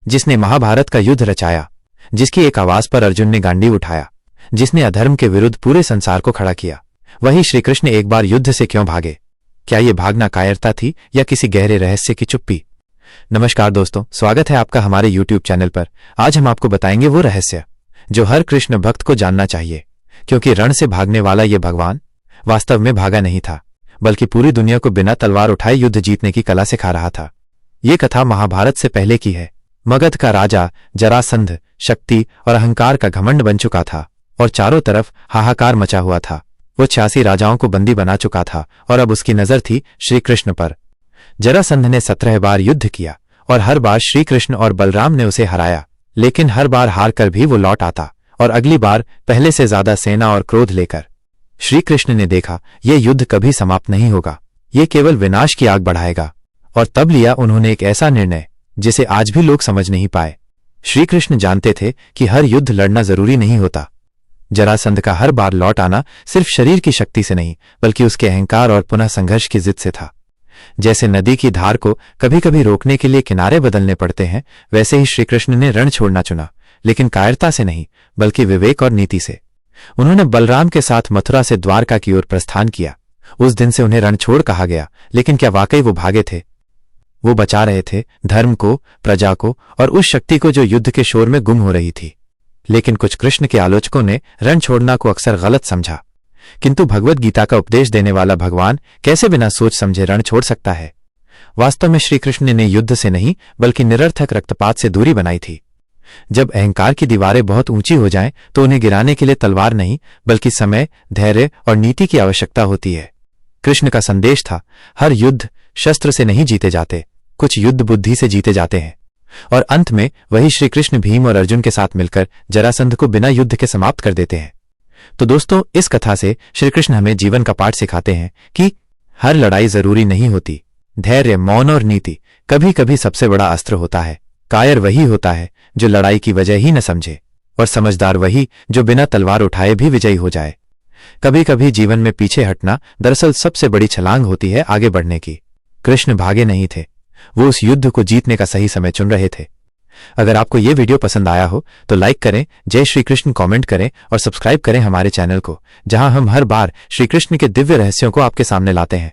जिसने महाभारत का युद्ध रचाया, जिसकी एक आवाज पर अर्जुन ने गांडीव उठाया, जिसने अधर्म के विरुद्ध पूरे संसार को खड़ा किया, वही श्रीकृष्ण एक बार युद्ध से क्यों भागे? क्या ये भागना कायरता थी या किसी गहरे रहस्य की चुप्पी? नमस्कार दोस्तों, स्वागत है आपका हमारे YouTube चैनल पर। आज हम आपको बताएंगे वो रहस्य जो हर कृष्ण भक्त को जानना चाहिए, क्योंकि रण से भागने वाला ये भगवान वास्तव में भागा नहीं था, बल्कि पूरी दुनिया को बिना तलवार उठाए युद्ध जीतने की कला सिखा रहा था। ये कथा महाभारत से पहले की है। मगध का राजा जरासंध शक्ति और अहंकार का घमंड बन चुका था और चारों तरफ हाहाकार मचा हुआ था। वो 86 राजाओं को बंदी बना चुका था और अब उसकी नजर थी श्री कृष्ण पर। जरासंध ने 17 बार युद्ध किया और हर बार श्री कृष्ण और बलराम ने उसे हराया, लेकिन हर बार हार कर भी वो लौट आता और अगली बार पहले से ज्यादा सेना और क्रोध लेकर। श्री कृष्ण ने देखा यह युद्ध कभी समाप्त नहीं होगा, ये केवल विनाश की आग बढ़ाएगा, और तब लिया उन्होंने एक ऐसा निर्णय जिसे आज भी लोग समझ नहीं पाए। श्री कृष्ण जानते थे कि हर युद्ध लड़ना जरूरी नहीं होता। जरासंध का हर बार लौट आना सिर्फ शरीर की शक्ति से नहीं, बल्कि उसके अहंकार और पुनः संघर्ष की जिद से था। जैसे नदी की धार को कभी कभी रोकने के लिए किनारे बदलने पड़ते हैं, वैसे ही श्रीकृष्ण ने रण छोड़ना चुना, लेकिन कायरता से नहीं, बल्कि विवेक और नीति से। उन्होंने बलराम के साथ मथुरा से द्वारका की ओर प्रस्थान किया। उस दिन से उन्हें रणछोड़ कहा गया, लेकिन क्या वाकई वो भागे थे? वो बचा रहे थे धर्म को, प्रजा को और उस शक्ति को जो युद्ध के शोर में गुम हो रही थी। लेकिन कुछ कृष्ण के आलोचकों ने रण छोड़ना को अक्सर गलत समझा, किंतु भगवद गीता का उपदेश देने वाला भगवान कैसे बिना सोच समझे रण छोड़ सकता है? वास्तव में श्रीकृष्ण ने युद्ध से नहीं, बल्कि निरर्थक रक्तपात से दूरी बनाई थी। जब अहंकार की दीवारें बहुत ऊंची हो जाएं, तो उन्हें गिराने के लिए तलवार नहीं, बल्कि समय, धैर्य और नीति की आवश्यकता होती है। कृष्ण का संदेश था, हर युद्ध शस्त्र से नहीं जीते जाते, कुछ युद्ध बुद्धि से जीते जाते हैं। और अंत में वही श्रीकृष्ण भीम और अर्जुन के साथ मिलकर जरासंध को बिना युद्ध के समाप्त कर देते हैं। तो दोस्तों, इस कथा से श्रीकृष्ण हमें जीवन का पाठ सिखाते हैं कि हर लड़ाई जरूरी नहीं होती। धैर्य, मौन और नीति कभी कभी सबसे बड़ा अस्त्र होता है। कायर वही होता है जो लड़ाई की वजह ही न समझे, और समझदार वही जो बिना तलवार उठाए भी विजयी हो जाए। कभी कभी जीवन में पीछे हटना दरअसल सबसे बड़ी छलांग होती है आगे बढ़ने की। कृष्ण भागे नहीं थे, वो उस युद्ध को जीतने का सही समय चुन रहे थे। अगर आपको ये वीडियो पसंद आया हो तो लाइक करें, जय श्री कृष्ण कमेंट करें और सब्सक्राइब करें हमारे चैनल को, जहां हम हर बार श्री कृष्ण के दिव्य रहस्यों को आपके सामने लाते हैं।